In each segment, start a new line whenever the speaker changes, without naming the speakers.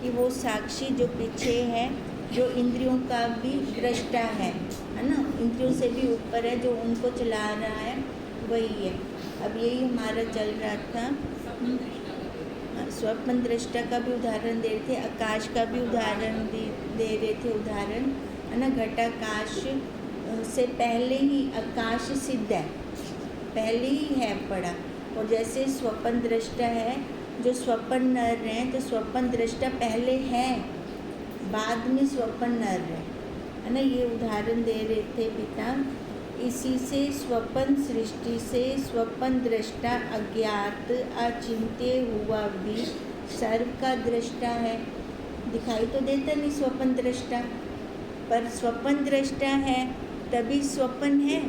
कि वो साक्षी जो पीछे है, जो इंद्रियों का भी दृष्टा है ना, इंद्रियों से भी ऊपर है, जो उनको चला रहा है वही है। अब यही हमारा चल रहा था। स्वप्न दृष्टा का भी उदाहरण दे रहे थे, आकाश का भी उदाहरण दे रहे थे उदाहरण, है ना। घटाकाश से पहले ही आकाश सिद्ध है, पहले ही है पड़ा। और जैसे स्वप्न दृष्टा है, जो स्वप्न नर हैं, तो स्वप्न दृष्टा पहले है, बाद में स्वप्न नर है ना। ये उदाहरण दे रहे थे पिता। इसी से स्वप्न सृष्टि से स्वप्न दृष्टा अज्ञात अचिंत्य हुआ भी सर्व का दृष्टा है। दिखाई तो देता नहीं स्वप्न दृष्टा, पर स्वप्न दृष्टा है तभी स्वप्न है।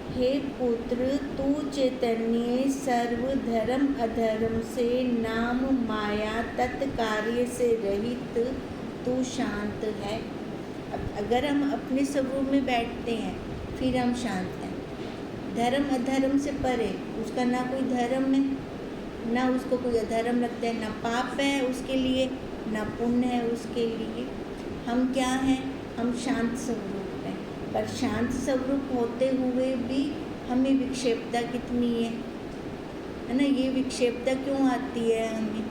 हे पुत्र, तू चैतन्य सर्व धर्म अधर्म से नाम माया तत्कार्य से रहित तू शांत है। अब अगर हम अपने स्वरूप में बैठते हैं फिर हम शांत हैं। धर्म अधर्म से परे, उसका ना कोई धर्म है, ना उसको कोई अधर्म लगता है, ना पाप है उसके लिए, ना पुण्य है उसके लिए। हम क्या हैं? हम शांत स्वरूप हैं। पर शांत स्वरूप होते हुए भी हमें विक्षेपता कितनी है ना। ये विक्षेपता क्यों आती है? हमें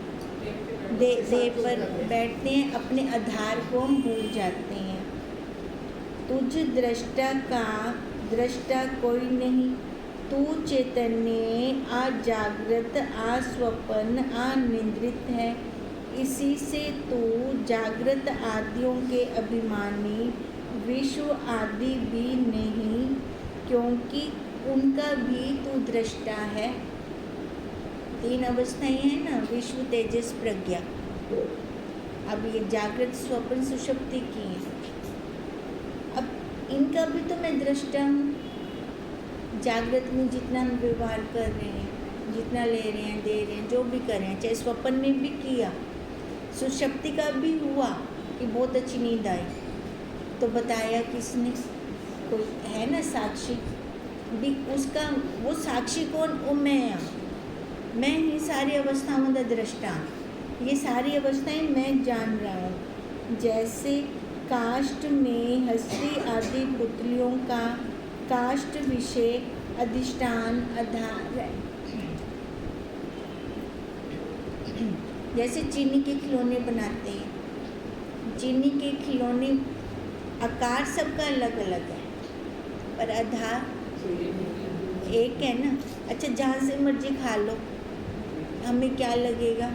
देह पर बैठते हैं, अपने आधार को हम भूल जाते हैं। तुझ दृष्टा का दृष्टा कोई नहीं, तू चैतन्य अजागृत अस्वप्न अनिद्रित है। इसी से तू जागृत आदियों के अभिमानी विश्व आदि भी नहीं, क्योंकि उनका भी तू दृष्टा है। तीन अवस्थाएं हैं ना, विश्व तेजस प्रज्ञा। अब ये जागृत स्वप्न सुषुप्ति की है। अब इनका भी तो मैं दृष्टा हूँ। जागृत में जितना हम व्यवहार कर रहे हैं, जितना ले रहे हैं, दे रहे हैं, जो भी कर रहे हैं, चाहे स्वप्न में भी किया, सुषुप्ति का भी हुआ कि बहुत अच्छी नींद आई, तो बताया किसने? कोई है ना साक्षी भी। उसका वो साक्षी कौन? वो मैं ही सारी अवस्थाओं का दृष्टा। ये सारी अवस्थाएं मैं जान रहा हूँ। जैसे काष्ठ में हस्ती आदि पुतलियों का काष्ठ विषय अधिष्ठान आधार है। जैसे चीनी के खिलौने बनाते हैं, चीनी के खिलौने आकार सबका अलग अलग है, पर आधार एक है ना। अच्छा, जहाँ से मर्जी खा लो, हमें क्या लगेगा?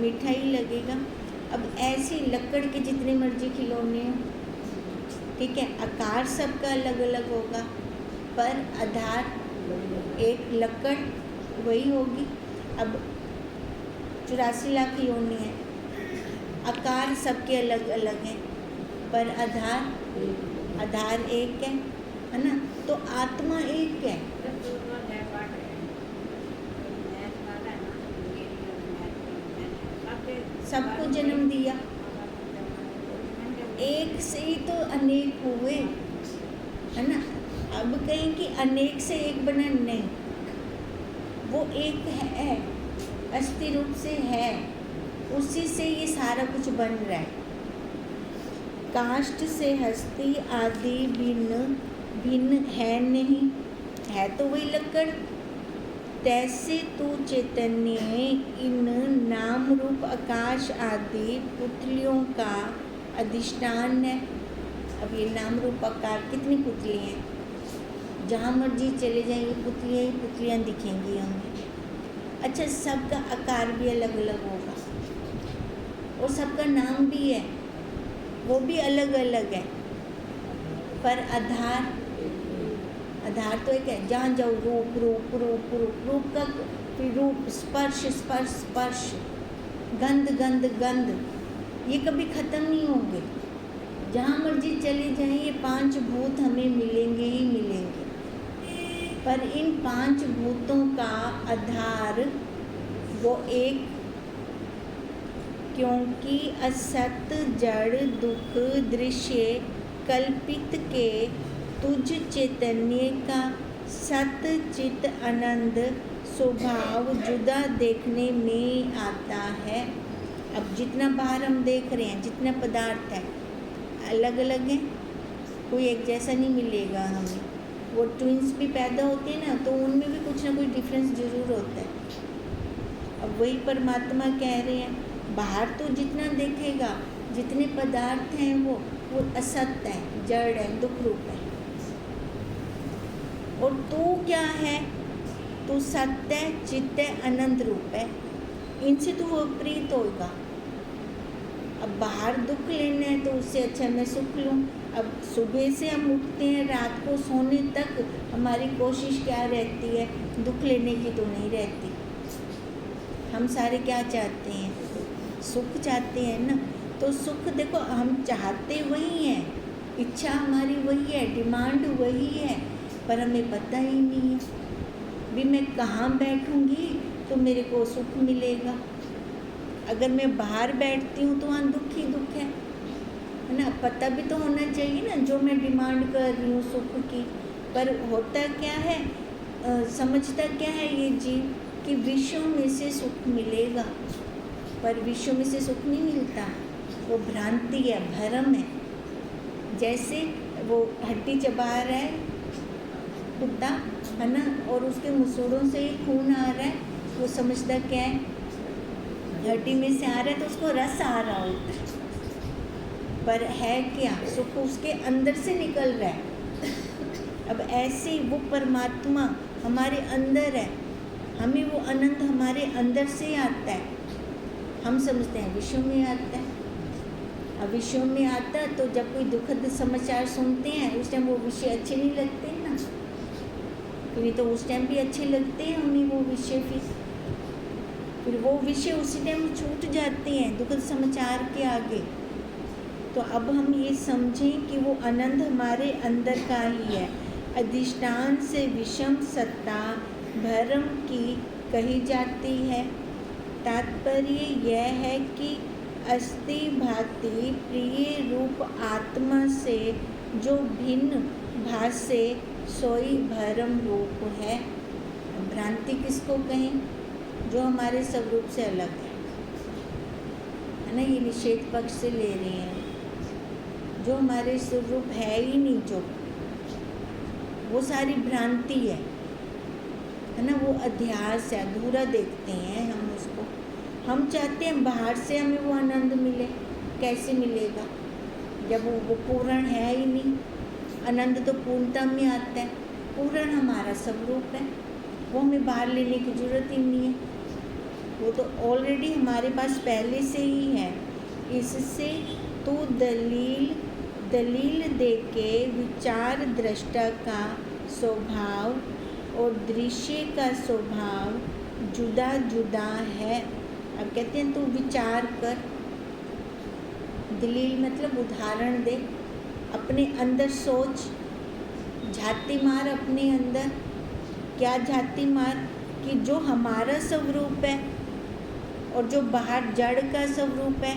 मीठा ही लगेगा। अब ऐसी लकड़ के जितने मर्जी खिलौने हो, ठीक है, आकार सबका अलग अलग होगा, पर आधार एक लकड़ वही होगी। अब 84 लाख खिलौने हैं, आकार सबके अलग अलग हैं, पर आधार एक है ना। तो आत्मा एक है। सबको जन्म दिया, एक से ही तो अनेक हुए, है ना। अब कहें कि अनेक से एक बना, नहीं, वो एक है, अस्थि रूप से है, उसी से ये सारा कुछ बन रहा है। काष्ठ से हस्ती आदि भिन्न है नहीं, है तो वही लकड़। तैसे तू चैतन्य इन नाम रूप आकाश आदि पुतलियों का अधिष्ठान है। अब ये नाम रूप आकार कितनी पुतली हैं, जहाँ मर्जी चले जाएंगे पुतलियाँ ही पुतलियाँ दिखेंगी हमें। अच्छा, सबका आकार भी अलग अलग होगा और सबका नाम भी है, वो भी अलग अलग है, पर आधार तो एक है। जहाँ जाओ रूप रूप रूप रूप रूप का फिर रूप, स्पर्श स्पर्श स्पर्श, गंध गंध गंध, ये कभी ख़त्म नहीं होंगे। जहाँ मर्जी चले जाएं ये पांच भूत हमें मिलेंगे ही मिलेंगे, पर इन पांच भूतों का आधार वो एक, क्योंकि असत जड़ दुख दृश्य कल्पित के तुझ चैतन्य का सत चित आनंद स्वभाव जुदा देखने में आता है। अब जितना बाहर हम देख रहे हैं, जितना पदार्थ है, अलग अलग है, कोई एक जैसा नहीं मिलेगा हमें। वो ट्विंस भी पैदा होते हैं ना, तो उनमें भी कुछ ना कुछ डिफरेंस जरूर होता है। अब वही परमात्मा कह रहे हैं, बाहर तो जितना देखेगा, जितने पदार्थ हैं वो असत्य है, जड़ है, दुख रूप है। और तू क्या है? तू सत्य, चित्त है, आनंद रूप है। इनसे तू विपरीत होगा। अब बाहर दुख लेना है तो उससे अच्छा मैं सुख लूँ। अब सुबह से हम उठते हैं, रात को सोने तक हमारी कोशिश क्या रहती है? दुख लेने की तो नहीं रहती। हम सारे क्या चाहते हैं? सुख चाहते हैं ना। तो सुख देखो, हम चाहते वही हैं, इच्छा हमारी वही है, डिमांड वही है, पर हमें पता ही नहीं है भी मैं कहाँ बैठूंगी तो मेरे को सुख मिलेगा। अगर मैं बाहर बैठती हूँ तो वहाँ दुख ही दुख है ना। पता भी तो होना चाहिए ना जो मैं डिमांड कर रही हूँ सुख की। पर होता क्या है, समझता क्या है ये जीव कि विषयों में से सुख मिलेगा, पर विषयों में से सुख नहीं मिलता। वो भ्रांति है, भ्रम है। जैसे वो हड्डी चबा रहा है कुत्ता, है ना, और उसके मुसूड़ों से खून आ रहा है, वो समझता क्या है हड्डी में से आ रहा है तो उसको रस आ रहा होता है, पर है क्या? सुख उसके अंदर से निकल रहा है। अब ऐसे वो परमात्मा हमारे अंदर है, हमें वो आनंद हमारे अंदर से आता है। हम समझते हैं विषयों में आता है। अब विषयों में आता है तो जब कोई दुखद समाचार सुनते हैं उस टाइम वो विषय अच्छे नहीं लगते ना, नहीं तो उस टाइम भी अच्छे लगते हैं हमें वो विषय। फिर वो विषय उसी टाइम छूट जाते हैं दुखद समाचार के आगे। तो अब हम ये समझें कि वो आनंद हमारे अंदर का ही है। अधिष्ठान से विषम सत्ता भ्रम की कही जाती है। तात्पर्य यह है कि अस्ति भाति प्रिय रूप आत्मा से जो भिन्न भासे सोई भ्रम रूप है। भ्रांति किसको कहें? जो हमारे स्वरूप से अलग है ना। ये निषेध पक्ष से ले रहे हैं, जो हमारे स्वरूप है ही नहीं, जो वो सारी भ्रांति है ना। वो अध्यास है, अधूरा देखते हैं हम उसको। हम चाहते हैं बाहर से हमें वो आनंद मिले। कैसे मिलेगा जब वो पूर्ण है ही नहीं? आनंद तो पूर्णता में आता है। पूर्ण हमारा स्वरूप है, वो हमें बाहर लेने की जरूरत ही नहीं है। वो तो ऑलरेडी हमारे पास पहले से ही है। इससे तो दलील देके विचार दृष्टा का स्वभाव और दृश्य का स्वभाव जुदा जुदा है। अब कहते हैं तू विचार कर। दलील मतलब उदाहरण दे, अपने अंदर सोच, झाती मार अपने अंदर। क्या झाती मार? कि जो हमारा स्वरूप है और जो बाहर जड़ का स्वरूप है,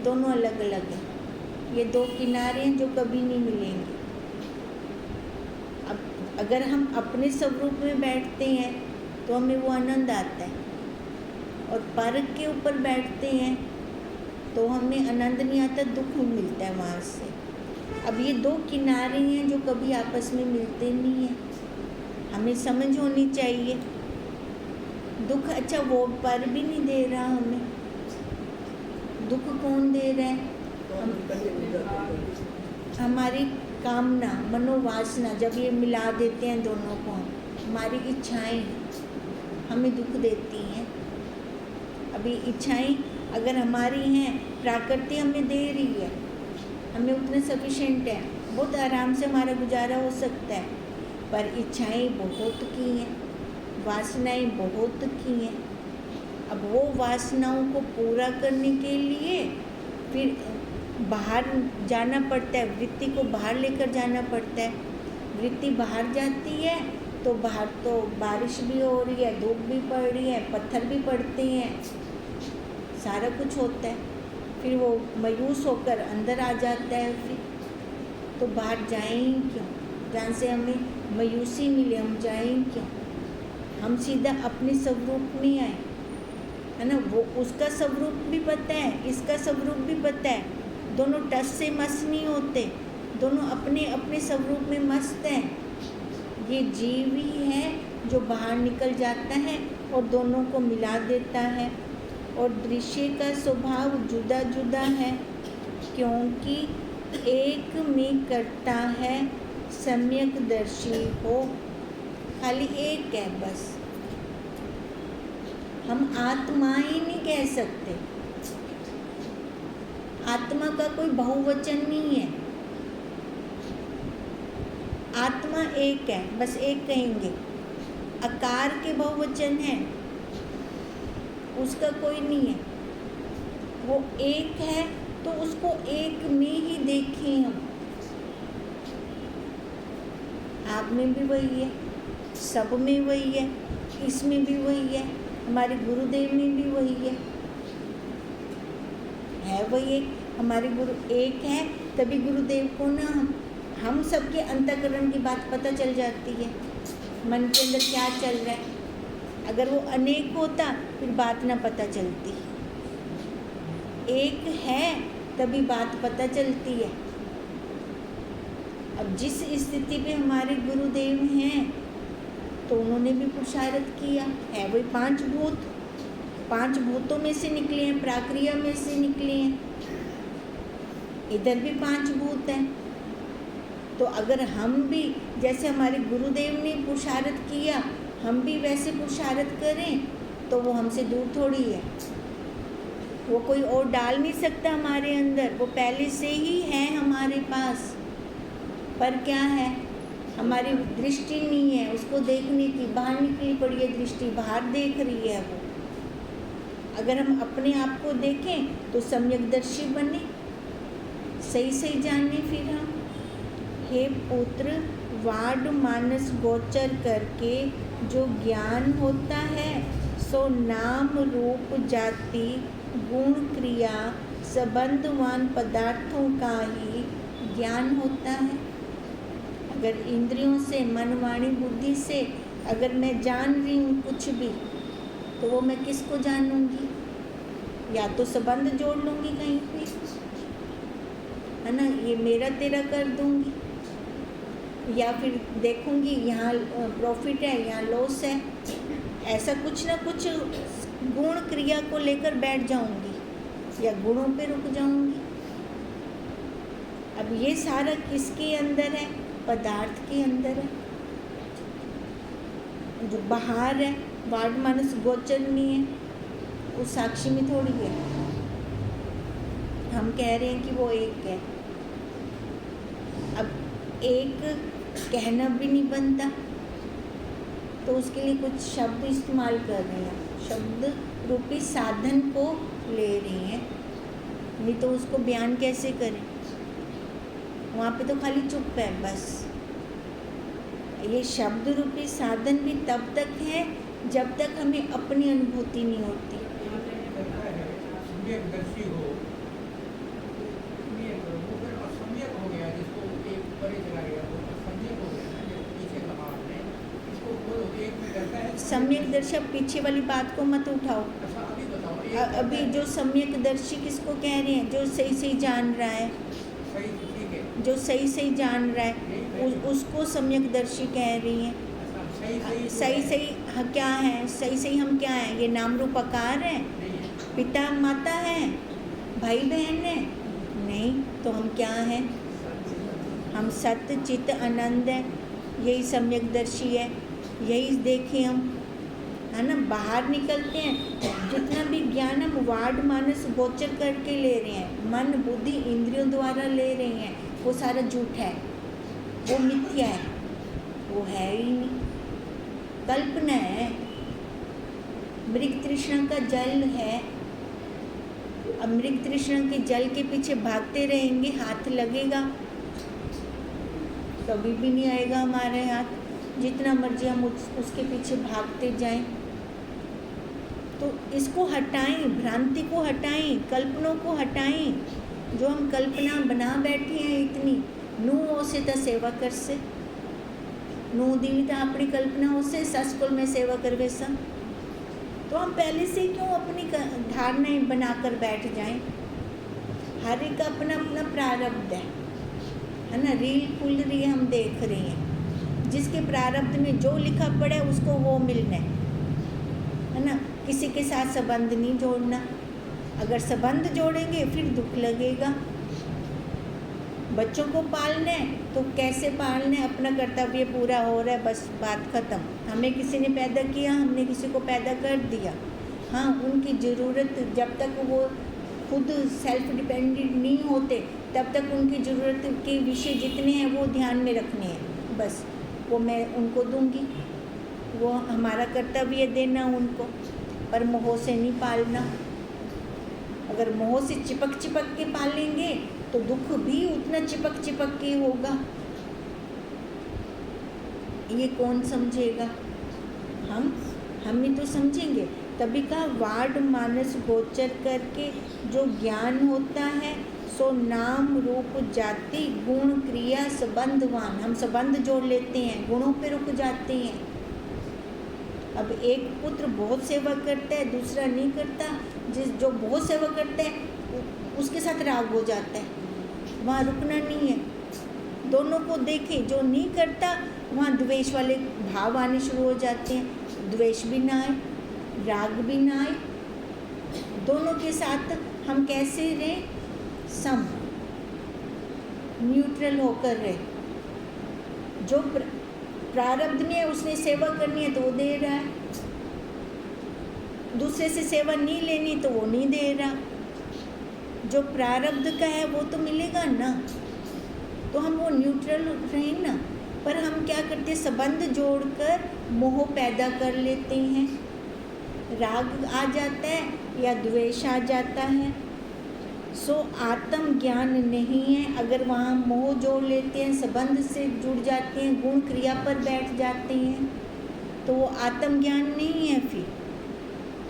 दोनों अलग अलग हैं। ये दो किनारे हैं जो कभी नहीं मिलेंगे। अब अगर हम अपने स्वरूप में बैठते हैं तो हमें वो आनंद आता है, और पर के ऊपर बैठते हैं तो हमें आनंद नहीं आता, दुख मिलता है वहाँ से। अब ये दो किनारे हैं जो कभी आपस में मिलते नहीं हैं। हमें समझ होनी चाहिए। दुख अच्छा वो पर भी नहीं दे रहा हमें। दुख कौन दे रहा है? हमारी कामना, मनोवासना, जब ये मिला देते हैं दोनों को, हमारी इच्छाएं हमें दुख देती हैं। अभी इच्छाएं अगर हमारी हैं, प्रकृति हमें दे रही है, हमें उतने सफिशेंट है, बहुत आराम से हमारा गुजारा हो सकता है। पर इच्छाएं बहुत की हैं, वासनाएं बहुत की हैं। अब वो वासनाओं को पूरा करने के लिए फिर बाहर जाना पड़ता है, वृत्ति को बाहर लेकर जाना पड़ता है। वृत्ति बाहर जाती है तो बाहर तो बारिश भी हो रही है, धूप भी पड़ रही है, पत्थर भी पड़ते हैं, सारा कुछ होता है। फिर वो मायूस होकर अंदर आ जाता है। फिर तो बाहर जाएं क्यों? जहाँ से हमें मायूसी मिले हम जाएं क्यों? हम सीधा अपने स्वरूप में आए। है ना, वो उसका स्वरूप भी पता है, इसका स्वरूप भी पता है, दोनों टस से मस्त नहीं होते, दोनों अपने अपने स्वरूप में मस्त हैं। ये जीव ही है जो बाहर निकल जाता है और दोनों को मिला देता है। और दृश्य का स्वभाव जुदा जुदा है, क्योंकि एक में करता है सम्यकदर्शी हो, खाली एक है बस। हम आत्मा ही नहीं कह सकते, आत्मा का कोई बहुवचन नहीं है, आत्मा एक है, बस एक कहेंगे। आकार के बहुवचन है, उसका कोई नहीं है, वो एक है तो उसको एक में ही देखें हम। आप में भी वही है, सब में वही है, इसमें भी वही है, हमारे गुरुदेव में भी वही है वही एक। हमारे गुरु एक है, तभी गुरुदेव को ना हम सबके अंतःकरण की बात पता चल जाती है, मन के अंदर क्या चल रहा है। अगर वो अनेक होता फिर बात ना पता चलती, एक है तभी बात पता चलती है। अब जिस स्थिति पे हमारे गुरुदेव हैं तो उन्होंने भी पुरुषार्थ किया है, वही 5 भूत, 5 भूतों में से निकले हैं, प्राक्रिया में से निकले हैं, इधर भी 5 भूत हैं। तो अगर हम भी जैसे हमारे गुरुदेव ने पुरुषार्थ किया, हम भी वैसे पुरुषार्थ करें तो वो हमसे दूर थोड़ी है, वो कोई और डाल नहीं सकता हमारे अंदर, वो पहले से ही है हमारे पास। पर क्या है, हमारी दृष्टि नहीं है उसको देखने की, बाहर निकली पड़ी है दृष्टि, बाहर देख रही है वो। अगर हम अपने आप को देखें तो सम्यकदर्शी बने, सही सही जाने फिर हम। हे पुत्र, वाड मानस गोचर करके जो ज्ञान होता है सो नाम रूप जाति गुण क्रिया संबंधवान पदार्थों का ही ज्ञान होता है। अगर इंद्रियों से, मन, वाणी, बुद्धि से अगर मैं जान रही हूँ कुछ भी, तो वो मैं किसको जानूंगी? या तो संबंध जोड़ लूँगी कहीं पे, है ना, ये मेरा तेरा कर दूँगी, या फिर देखूँगी यहाँ प्रॉफिट है यहाँ लॉस है, ऐसा कुछ ना कुछ गुण क्रिया को लेकर बैठ जाऊँगी या गुणों पे रुक जाऊँगी। अब ये सारा किसके अंदर है? पदार्थ के अंदर है, जो बाहर है, वाड मानस गोचर नहीं है, उस साक्षी में थोड़ी है। हम कह रहे हैं कि वो एक है। अब एक कहना भी नहीं बनता, तो उसके लिए कुछ शब्द इस्तेमाल कर रहे हैं, शब्द रूपी साधन को ले रही हैं, नहीं तो उसको बयान कैसे करें? वहाँ पे तो खाली चुप है बस। ये शब्द रूपी साधन भी तब तक है जब तक हमें अपनी अनुभूति नहीं होती। सम्यक दर्शी, पीछे वाली बात को मत उठाओ। अभी जो सम्यक दर्शी किसको कह रहे हैं? जो सही सही जान रहा है, जो सही सही जान रहा है उसको सम्यक दर्शी कह रही हैं। सही सही क्या है? सही सही हम क्या हैं? ये नाम रूप आकार है, पिता माता है, भाई बहन है? नहीं, तो हम क्या हैं? हम सत्य चित्त आनंद है, यही सम्यक दर्शी है। यही देखें हम, है ना, बाहर निकलते हैं, जितना भी ज्ञान हम वाड मानस गोचर करके ले रहे हैं, मन बुद्धि इंद्रियों द्वारा ले रहे हैं, वो सारा झूठ है, वो मिथ्या है, वो है ही नहीं, कल्पना है, मृग तृष्णा का जल है। अब मृग तृष्णा के जल के पीछे भागते रहेंगे, हाथ लगेगा? कभी भी नहीं आएगा हमारे हाथ, जितना मर्जी हम उसके पीछे भागते जाएं। तो इसको हटाएं, भ्रांति को हटाएं, कल्पनों को हटाएं, जो हम कल्पना बना बैठे हैं इतनी। नू ओसे तो सेवा कर से, नू दी तो अपनी कल्पना ओसे ससकुल में सेवा करवे सा, तो हम पहले से क्यों अपनी धारणाएं बनाकर बैठ जाएं? हर एक का अपना अपना प्रारब्ध है ना। रील खुल रही है, हम देख रहे हैं, जिसके प्रारब्ध में जो लिखा पड़ा है उसको वो मिलना है ना। किसी के साथ संबंध नहीं जोड़ना। अगर संबंध जोड़ेंगे फिर दुख लगेगा। बच्चों को पालना है तो कैसे पालना है? अपना कर्तव्य पूरा हो रहा है, बस बात खत्म। हमें किसी ने पैदा किया, हमने किसी को पैदा कर दिया। हाँ, उनकी ज़रूरत जब तक वो खुद सेल्फ डिपेंडेंट नहीं होते तब तक उनकी ज़रूरत के विषय जितने हैं वो ध्यान में रखने हैं, बस वो मैं उनको दूंगी। वो हमारा कर्तव्य देना उनको, पर मोह से नहीं पालना। अगर मोह से चिपक के पालेंगे तो दुख भी उतना चिपक के होगा। ये कौन समझेगा? हम ही तो समझेंगे। तभी का वाड मानस गोचर करके जो ज्ञान होता है सो नाम रूप जाति गुण क्रिया संबंधवान। हम संबंध जोड़ लेते हैं, गुणों पे रुक जाते हैं। अब एक पुत्र बहुत सेवा करता है, दूसरा नहीं करता। जो बहुत सेवा करता है उसके साथ राग हो जाता है, वहाँ रुकना नहीं है। दोनों को देखें, जो नहीं करता वहाँ द्वेष वाले भाव आने शुरू हो जाते हैं। द्वेष भी ना आए, राग भी ना आए, दोनों के साथ हम कैसे रहें? सम, न्यूट्रल होकर रहे। जो प्रारब्ध में है उसने सेवा करनी है तो वो दे रहा है, दूसरे से सेवा नहीं लेनी तो वो नहीं दे रहा। जो प्रारब्ध का है वो तो मिलेगा ना, तो हम वो न्यूट्रल रहें ना। पर हम क्या करते हैं? संबंध जोड़कर मोह पैदा कर लेते हैं, राग आ जाता है या द्वेष आ जाता है। सो आत्म ज्ञान नहीं है। अगर वहाँ मोह जोड़ लेते हैं, संबंध से जुड़ जाते हैं, गुण क्रिया पर बैठ जाते हैं, तो वो आत्म ज्ञान नहीं है फिर,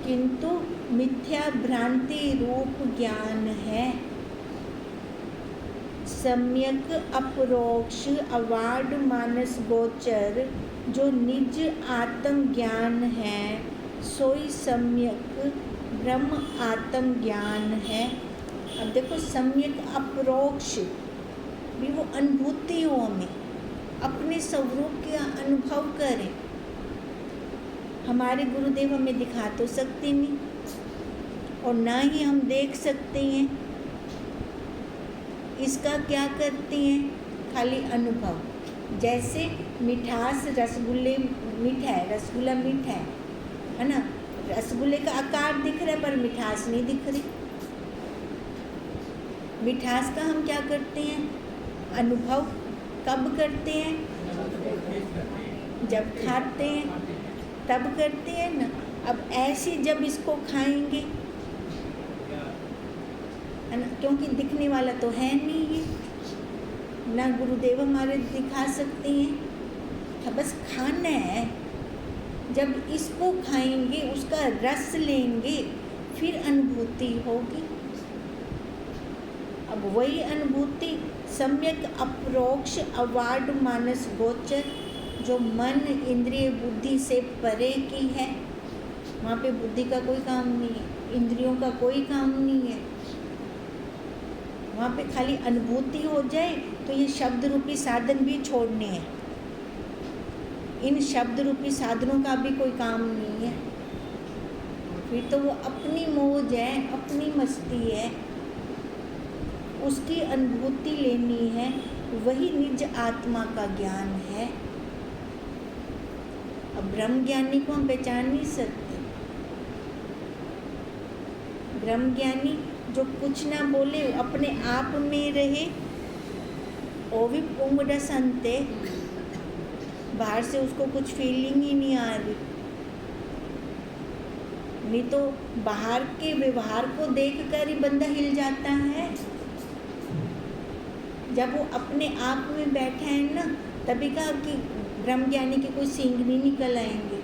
किंतु मिथ्या भ्रांति रूप ज्ञान है। सम्यक अपरोक्ष अवाड मानस गोचर जो निज आत्म ज्ञान है सोई सम्यक ब्रह्म आत्म ज्ञान है। अब देखो, सम्यक अपरोक्ष भी वो अनुभूति हो, हमें अपने स्वरूप का अनुभव करें। हमारे गुरुदेव हमें दिखा तो सकते नहीं और ना ही हम देख सकते हैं। इसका क्या करते हैं? खाली अनुभव। जैसे मिठास, रसगुल्ले मीठा है, रसगुल्ला मीठा है ना। रसगुल्ले का आकार दिख रहा है पर मिठास नहीं दिख रही। मिठास का हम क्या करते हैं? अनुभव कब करते हैं? जब खाते हैं तब करते हैं ना। अब ऐसे जब इसको खाएंगे है ना, क्योंकि दिखने वाला तो है नहीं ये, ना गुरुदेव हमारे दिखा सकते हैं, बस खाना है। जब इसको खाएंगे, उसका रस लेंगे, फिर अनुभूति होगी। अब वही अनुभूति सम्यक अपरोक्ष अवाड मानस गोचर जो मन इंद्रिय बुद्धि से परे की है, वहाँ पे बुद्धि का कोई काम नहीं है, इंद्रियों का कोई काम नहीं है। वहाँ पे खाली अनुभूति हो जाए तो ये शब्द रूपी साधन भी छोड़ने हैं। इन शब्द रूपी साधनों का भी कोई काम नहीं है। फिर तो वो अपनी मौज है, अपनी मस्ती है, उसकी अनुभूति लेनी है। वही निज आत्मा का ज्ञान है। अब ब्रह्म ज्ञानी को हम पहचान नहीं सकते। ब्रह्म ज्ञानी जो कुछ ना बोले, अपने आप में रहे, वो भी पुंगड़ा संते, बाहर से उसको कुछ फीलिंग ही नहीं आ रही। नहीं तो बाहर के व्यवहार को देखकर ही बंदा हिल जाता है। जब वो अपने आप में बैठा है ना, तभी कहा कि ब्रह्म ज्ञानी के कोई सींग नहीं निकल आएंगे।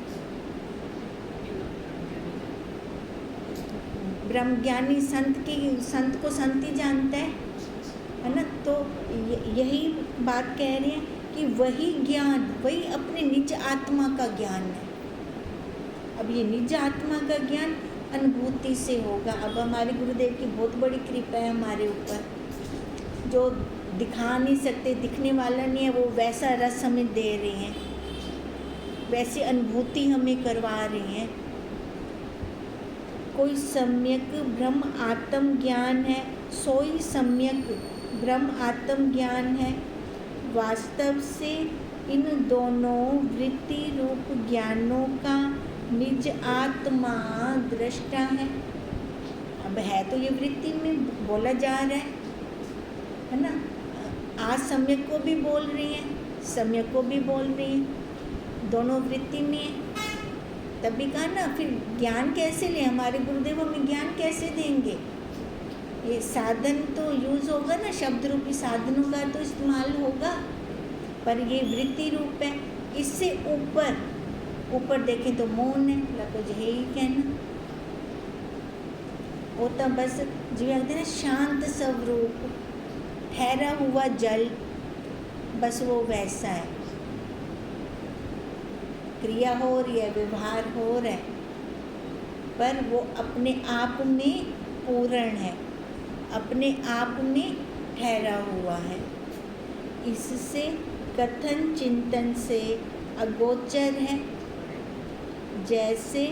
ब्रह्म ज्ञानी संत को संत ही जानता है ना। तो यही बात कह रहे हैं कि वही ज्ञान, वही अपने निज आत्मा का ज्ञान है। अब ये निज आत्मा का ज्ञान अनुभूति से होगा। अब हमारे गुरुदेव की बहुत बड़ी कृपा है हमारे ऊपर, जो दिखा नहीं सकते, दिखने वाला नहीं है, वो वैसा रस हमें दे रहे हैं, वैसी अनुभूति हमें करवा रहे हैं। कोई सम्यक ब्रह्म आत्म ज्ञान है, सोई सम्यक ब्रह्म आत्म ज्ञान है। वास्तव से इन दोनों वृत्ति रूप ज्ञानों का निज आत्मा दृष्टा है। अब है तो ये वृत्ति में बोला जा रहा है ना। आज सम्यक को भी बोल रही हैं, सम्यक को भी बोल रही हैं, दोनों वृत्ति में है। तभी कहा ना, फिर ज्ञान कैसे लें, हमारे गुरुदेव हमें ज्ञान कैसे देंगे। ये साधन तो यूज़ होगा ना, शब्द रूपी साधनों का तो इस्तेमाल होगा, पर ये वृत्ति रूप है। इससे ऊपर ऊपर देखें तो मौन है, कुछ है ही कहना। वो तो बस जो कहते हैं ना, शांत स्वरूप, ठहरा हुआ जल, बस वो वैसा है। क्रिया हो रही है, व्यवहार हो रहा है, पर वो अपने आप में पूर्ण है, अपने आप में ठहरा हुआ है। इससे कथन चिंतन से अगोचर है। जैसे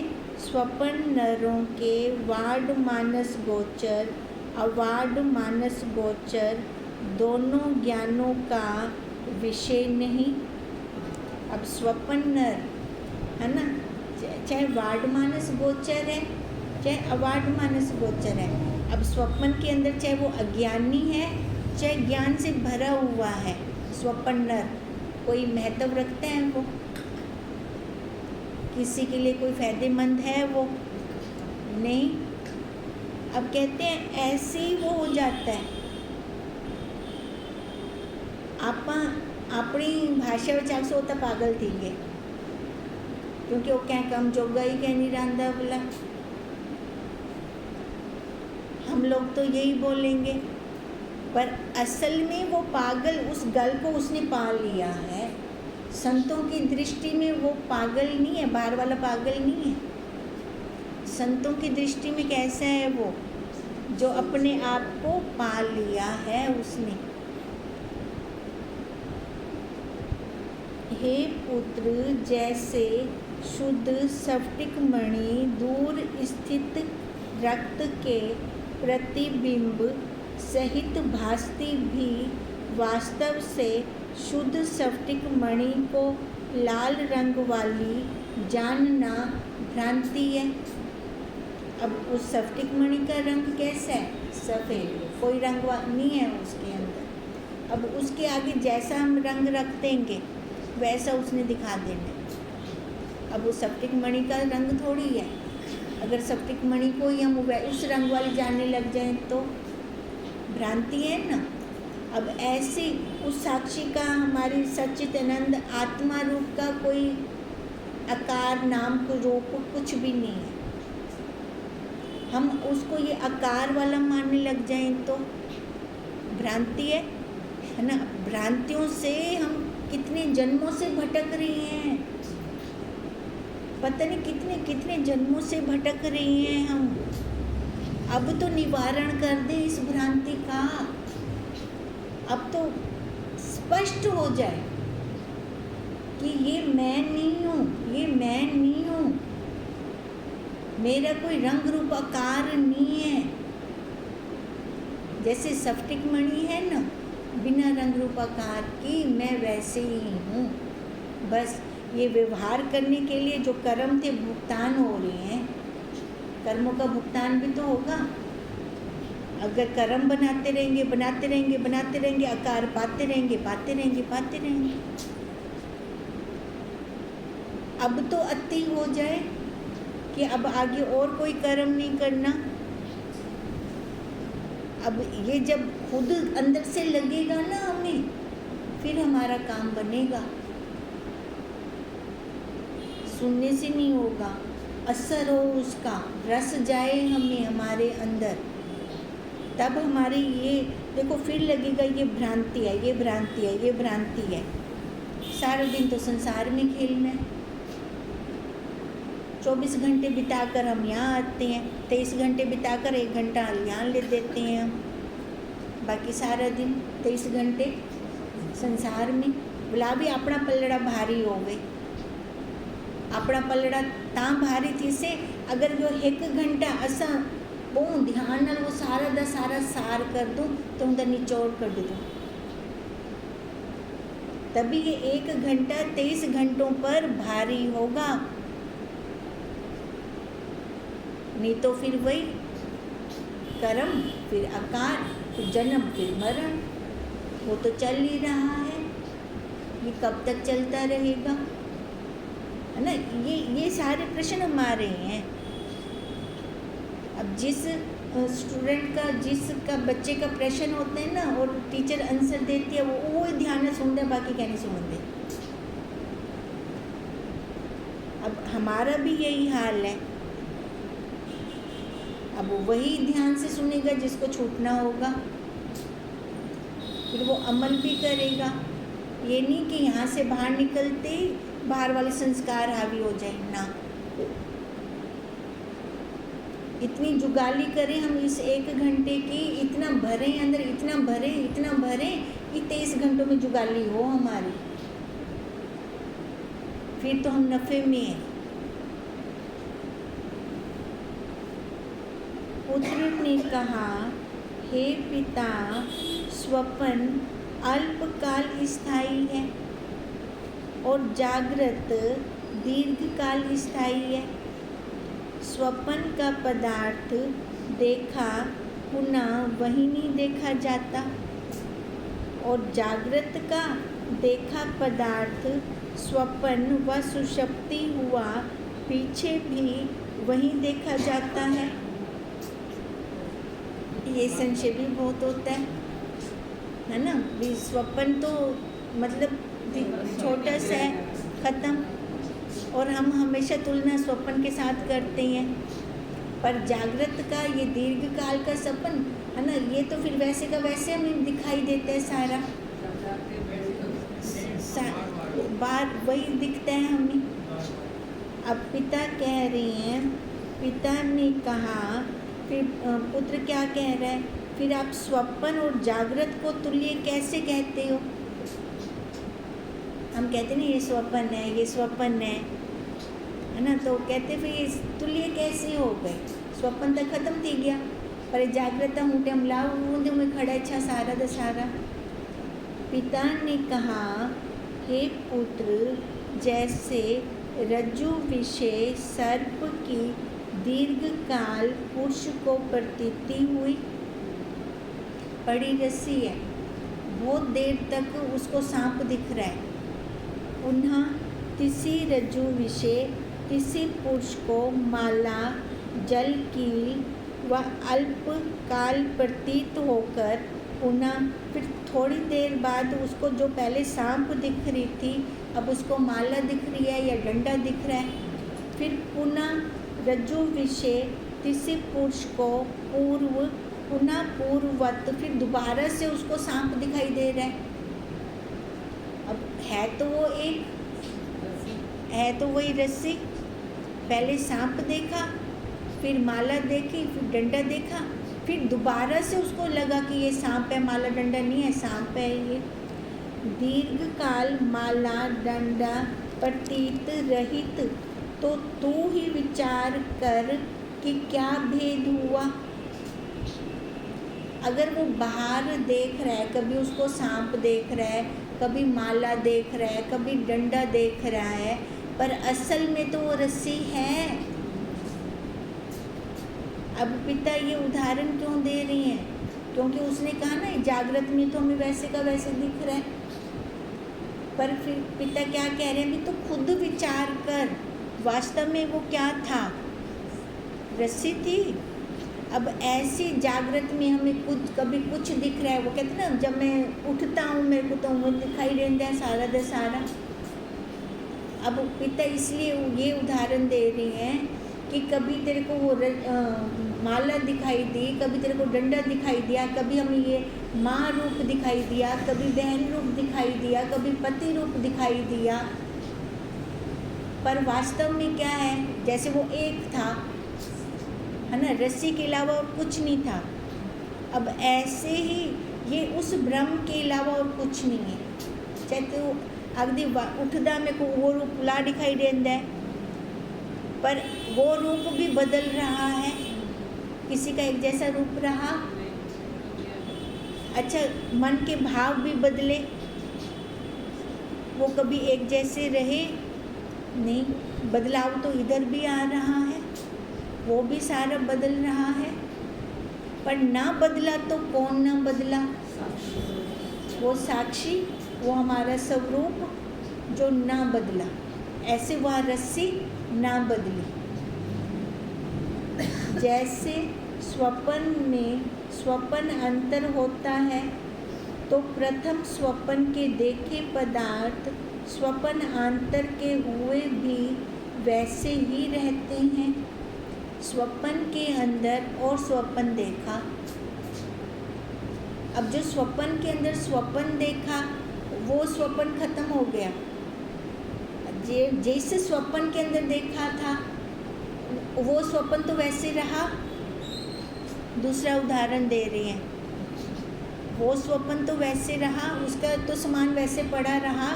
स्वपन नरों के वाड मानस गोचर, अवाड मानस गोचर दोनों ज्ञानों का विषय नहीं। अब स्वपन नर है ना, चाहे वाड मानस गोचर है, चाहे अवाड मानस गोचर है। अब स्वप्न के अंदर चाहे वो अज्ञानी है, चाहे ज्ञान से भरा हुआ है, स्वपन नर कोई महत्व रखते हैं वो, किसी के लिए कोई फायदेमंद है वो नहीं। अब कहते हैं ऐसे ही वो हो जाता है। अपनी भाषा में आखसो होता पागल थी गए, क्योंकि वो क्या कम जोगा ही कह नहीं रहा बोला। हम लोग तो यही बोलेंगे, पर असल में वो पागल, उस गल को उसने पा लिया है। संतों की दृष्टि में वो पागल नहीं है, बाहर वाला पागल नहीं है। संतों की दृष्टि में कैसा है वो, जो अपने आप को पा लिया है उसने। हे पुत्र, जैसे शुद्ध स्फटिक मणि दूर स्थित रक्त के प्रतिबिंब सहित भासती भी वास्तव से शुद्ध स्फटिक मणि को लाल रंग वाली जानना भ्रांति है। अब उस स्फटिक मणि का रंग कैसा है? सफ़ेद, कोई रंग नहीं है उसके अंदर। अब उसके आगे जैसा हम रंग रख देंगे वैसा उसने दिखा देना। अब उस स्फटिक मणि का रंग थोड़ी है। अगर स्फटिक मणि को ही हम उस रंग वाली जानने लग जाएं तो भ्रांति है ना। अब ऐसे उस साक्षी का, हमारी सच्चिदानंद आत्मा रूप का कोई आकार, नाम को रूप कुछ भी नहीं है। हम उसको ये आकार वाला मानने लग जाएं तो भ्रांति है ना। भ्रांतियों से हम कितने जन्मों से भटक रही हैं, पता नहीं कितने कितने जन्मों से भटक रही हैं हम। अब तो निवारण कर दे इस भ्रांति का। अब तो स्पष्ट हो जाए कि ये मैं नहीं हूँ, ये मैं नहीं हूँ, मेरा कोई रंग रूप आकार नहीं है। जैसे स्फटिक मणि है ना, बिना रंग रूप आकार की, मैं वैसे ही हूँ। बस ये व्यवहार करने के लिए जो कर्म थे भुगतान हो रहे हैं, कर्मों का भुगतान भी तो होगा। अगर कर्म बनाते रहेंगे बनाते रहेंगे बनाते रहेंगे, आकार पाते रहेंगे पाते रहेंगे पाते रहेंगे। अब तो अति हो जाए कि अब आगे और कोई कर्म नहीं करना। अब ये जब खुद अंदर से लगेगा ना हमें, फिर हमारा काम बनेगा। सुनने से नहीं होगा, असर हो उसका, रस जाए हमें हमारे अंदर, तब हमारी ये देखो फिर लगेगा ये भ्रांति है, ये भ्रांति है, ये भ्रांति है। सारा दिन तो संसार में खेलना है। 24 घंटे बिताकर हम यहाँ आते हैं, 23 घंटे बिताकर 1 घंटा यहाँ ले देते हैं हम, बाकी सारा दिन 23 घंटे संसार में। बोला भी अपना पलड़ा भारी हो गए, अपना पलड़ा ता भारी थी से अगर जो 1 घंटा असा बहुत ध्यान नाल वो सारा दा सारा सार कर दूँ तो उनका निचोड़ कर दूँ, तभी ये 1 घंटा 23 घंटों पर भारी होगा। नहीं तो फिर वही कर्म, फिर आकार, फिर जन्म, फिर मरण, वो तो चल ही रहा है। ये कब तक चलता रहेगा, है ना। ये सारे प्रश्न हमारे हैं। अब जिस स्टूडेंट का, जिसका बच्चे का प्रश्न होते हैं ना और टीचर आंसर देती है, वो ध्यान से सुनते, बाकी क्या नहीं सुनते। अब हमारा भी यही हाल है। अब वो वही ध्यान से सुनेगा जिसको छूटना होगा, फिर वो अमल भी करेगा। ये नहीं कि यहाँ से बाहर निकलते ही बाहर वाले संस्कार हावी हो जाए ना। इतनी जुगाली करें हम इस 1 घंटे की, इतना भरें अंदर, इतना भरें कि 23 घंटों में जुगाली हो हमारी, फिर तो हम नफ़े में हैं। पुत्र ने कहा, हे पिता, स्वप्न अल्पकाल स्थायी है और जागृत दीर्घकाल स्थायी है। स्वप्न का पदार्थ देखा पुनः वही नहीं देखा जाता और जागृत का देखा पदार्थ स्वप्न व सुषुप्ति हुआ पीछे भी वही देखा जाता है। ये संशय भी बहुत होता है ना। भी स्वप्न तो मतलब छोटा सा है, ख़त्म, और हम हमेशा तुलना स्वप्न के साथ करते हैं। पर जागृत का ये दीर्घ काल का सपन है ना, ये तो फिर वैसे का वैसे हमें दिखाई देता है, सारा बार वही दिखता है हमें। अब पिता कह रहे हैं, पिता ने कहा, फिर पुत्र क्या कह रहा है, फिर आप स्वप्न और जागृत को तुल्य कैसे कहते हो। हम कहते ना ये स्वप्न है, ये स्वप्न है ना, तो कहते फिर ये तुल्य कैसे हो गए, स्वप्न तक खत्म थी गया, पर जागृत हूँ टाइम लाओ में खड़ा अच्छा सारा द सारा। पिता ने कहा, हे पुत्र, जैसे रज्जु विषय सर्प की दीर्घकाल पुरुष को प्रतीति हुई, बड़ी रस्सी है, बहुत देर तक उसको सांप दिख रहा है, पुनः किसी रज्जु विषय किसी पुरुष को माला जल कील व अल्प काल प्रतीत होकर पुनः फिर थोड़ी देर बाद उसको जो पहले सांप दिख रही थी अब उसको माला दिख रही है या डंडा दिख रहा है। फिर पुनः रज्जु विषय किसी पुरुष को पुनः पूर्ववत फिर दोबारा से उसको सांप दिखाई दे रहा है। अब है तो वही रस्सी, पहले सांप देखा, फिर माला देखी, फिर डंडा देखा, फिर दोबारा से उसको लगा कि ये सांप है, माला डंडा नहीं है, सांप है ये। दीर्घकाल माला डंडा प्रतीत रहित, तो तू ही विचार कर कि क्या भेद हुआ। अगर वो बाहर देख रहा है, कभी उसको सांप देख रहा है, कभी माला देख रहा है, कभी डंडा देख रहा है, पर असल में तो वो रस्सी है। अब पिता ये उदाहरण क्यों दे रही हैं, क्योंकि उसने कहा ना जागृत में तो हमें वैसे का वैसे दिख रहा है, पर फिर पिता क्या कह रहे हैं, भी तो खुद विचार कर, वास्तव में वो क्या था, रस्सी थी। अब ऐसी जागृत में हमें कभी कुछ दिख रहा है, वो कहते ना जब मैं उठता हूँ मेरे को तो वो दिखाई देता है सारा द सारा। अब पिता इसलिए ये उदाहरण दे रही हैं कि कभी तेरे को वो माला दिखाई दी, कभी तेरे को डंडा दिखाई दिया, कभी हमें ये माँ रूप दिखाई दिया, कभी बहन रूप दिखाई दिया, कभी पति रूप दिखाई दिया, पर वास्तव में क्या है, जैसे वो एक था, है ना, रस्सी के अलावा और कुछ नहीं था। अब ऐसे ही ये उस ब्रह्म के अलावा और कुछ नहीं है। चाहे तो अगदी उठदा में को वो रूप ला दिखाई देता है, पर वो रूप भी बदल रहा है। किसी का एक जैसा रूप रहा, अच्छा मन के भाव भी बदले, वो कभी एक जैसे रहे नहीं। बदलाव तो इधर भी आ रहा है, वो भी सारा बदल रहा है। पर ना बदला तो कौन ना बदला? वो साक्षी, वो हमारा स्वरूप जो ना बदला। ऐसे वह रस्सी ना बदली। जैसे स्वप्न में स्वप्न अंतर होता है, तो प्रथम स्वप्न के देखे पदार्थ स्वप्न अंतर के हुए भी वैसे ही रहते हैं। स्वप्न के अंदर और स्वप्न देखा। अब जो स्वप्न के अंदर स्वप्न देखा, वो स्वप्न खत्म हो गया। जैसे स्वप्न के अंदर देखा था, वो स्वप्न तो वैसे रहा। दूसरा उदाहरण दे रही हैं, वो स्वप्न तो वैसे रहा, उसका तो सामान वैसे पड़ा रहा,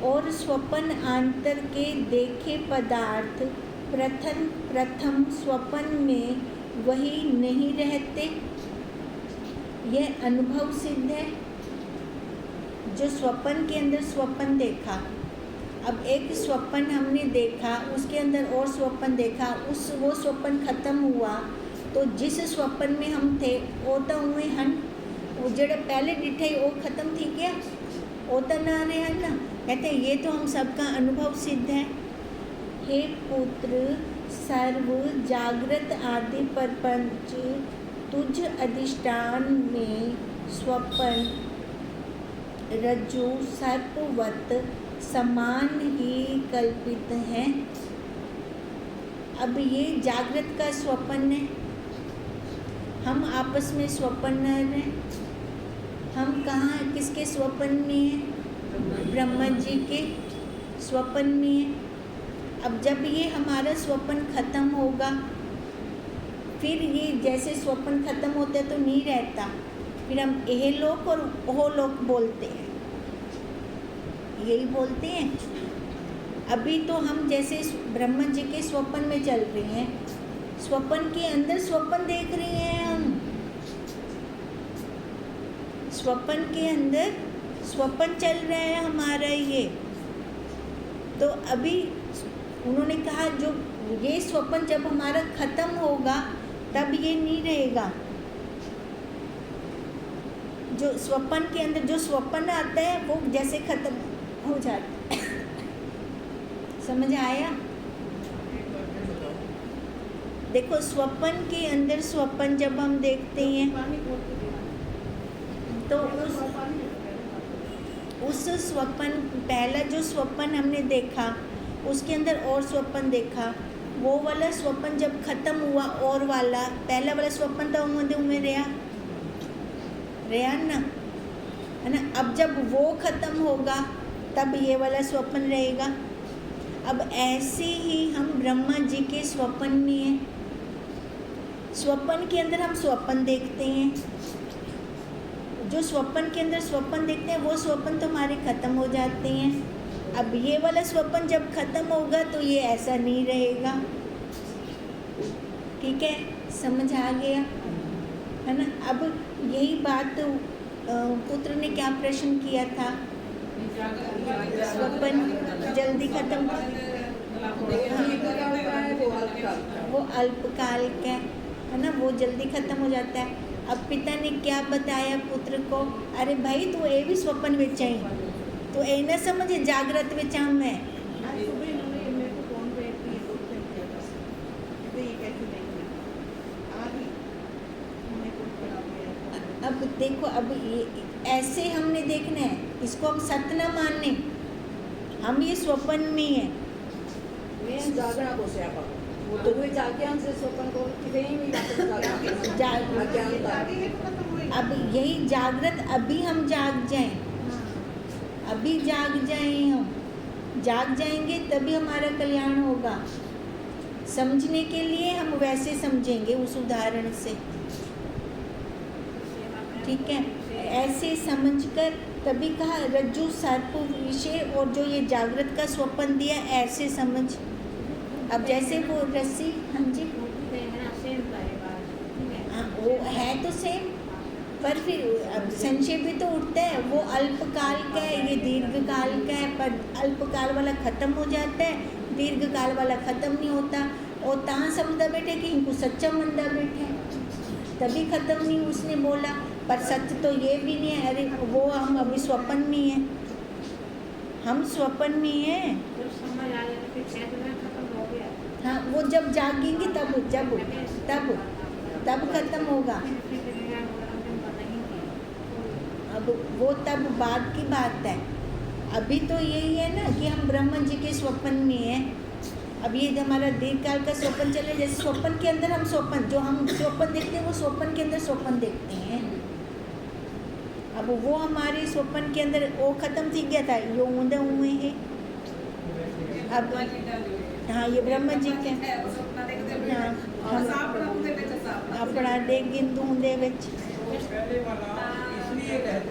और स्वप्न अंतर के देखे पदार्थ प्रथम स्वप्न में वही नहीं रहते। यह अनुभव सिद्ध है। जो स्वप्न के अंदर स्वप्न देखा, अब एक स्वप्न हमने देखा, उसके अंदर और स्वप्न देखा, वो स्वप्न खत्म हुआ, तो जिस स्वप्न में हम थे वो तो हुए हन, वो जड़ा पहले डिठे वो खत्म थी क्या, वो तो ना रहे हैं ना। कहते हैं ये तो हम सबका अनुभव सिद्ध है। हे पुत्र, सर्व जागृत आदि प्रपंच तुझ अधिष्ठान में स्वप्न रज्जु सर्पवत समान ही कल्पित है। अब ये जागृत का स्वप्न है, हम आपस में स्वप्न हैं। हम कहाँ, किसके स्वप्न में हैं? ब्रह्मा जी के स्वप्न में है। अब जब ये हमारा स्वप्न खत्म होगा, फिर ये जैसे स्वप्न खत्म होता है तो नहीं रहता, फिर हम यह लोक और ओह लोक बोलते हैं, यही बोलते हैं। अभी तो हम जैसे ब्रह्मा जी के स्वप्न में चल रहे हैं, स्वप्न के अंदर स्वप्न देख रहे हैं हम, स्वप्न के अंदर स्वप्न चल रहा है हमारा ये। तो अभी उन्होंने कहा जो ये स्वप्न जब हमारा खत्म होगा तब ये नहीं रहेगा। जो स्वप्न के अंदर जो स्वप्न आता है वो जैसे खत्म हो जाता है। समझ आया? देखो स्वप्न के अंदर स्वप्न जब हम देखते हैं तो उस स्वप्न, पहला जो स्वप्न हमने देखा उसके अंदर और स्वप्न देखा, वो वाला स्वप्न जब खत्म हुआ और वाला पहला वाला स्वप्न तो उम्र रहा ना, है ना। अब जब वो खत्म होगा तब ये वाला स्वप्न रहेगा। अब ऐसे ही हम ब्रह्मा जी के स्वप्न में हैं। स्वप्न के अंदर हम स्वप्न देखते हैं, जो स्वप्न के अंदर स्वप्न देखते हैं वो स्वप्न तो हमारे खत्म हो जाते हैं। अब ये वाला स्वप्न जब खत्म होगा तो ये ऐसा नहीं रहेगा। ठीक है, समझ आ गया, है ना। अब यही बात पुत्र ने क्या प्रश्न किया था, स्वप्न जल्दी खत्म, वो अल्पकाल का है ना, वो जल्दी खत्म हो जाता है। अब पिता ने क्या बताया पुत्र को, अरे भाई तू ये भी स्वप्न विच आई, तो ये न समझे जागृत विच हम मैं। अब देखो, अब ये ऐसे हमने देखना है, इसको हम सत्य न मानने, हम ये स्वप्न में है।
वो तो वही जागृत से स्वप्न को
अब यही जागृत, अभी हम जाग जाएं, अभी जाग जाएं हम, जाग जाएंगे तभी हमारा कल्याण होगा। समझने के लिए हम वैसे समझेंगे उस उदाहरण से, ठीक है। ऐसे समझकर तभी कहा रज्जु सर्प विषय, और जो ये जागृत का स्वप्न दिया ऐसे समझ। अब जैसे वो रस्सी, हाँ जी, हाँ वो है तो सेम, पर फिर अब संशय भी तो उठता है। वो अल्पकाल का है, ये दीर्घकाल का है, पर अल्पकाल वाला खत्म हो जाता है, दीर्घकाल वाला खत्म नहीं होता। और तहाँ समझा बैठे कि इनको सच्चा मंदा बैठे, तभी खत्म नहीं उसने बोला। पर सत्य तो ये भी नहीं है, अरे वो हम अभी स्वप्न में है, हम स्वप्न में है। हाँ वो जब जागेंगे तब जब तब तब खत्म होगा। अब वो तब बाद की बात है, अभी तो यही है ना कि हम ब्रह्म जी के स्वप्न में हैं। अब ये हमारा दीर्घकाल का स्वप्न चले, जैसे स्वप्न के अंदर हम स्वप्न, जो हम स्वप्न देखते हैं वो स्वप्न के अंदर स्वप्न देखते हैं। अब वो हमारे स्वप्न के अंदर वो खत्म थी गया था, यो ऊंधे हुए हैं। अब हाँ ये ब्रह्म जी के, हाँ हम अपना देख गिंदू ऊंधे विच,
पहले वाला इसलिए कहते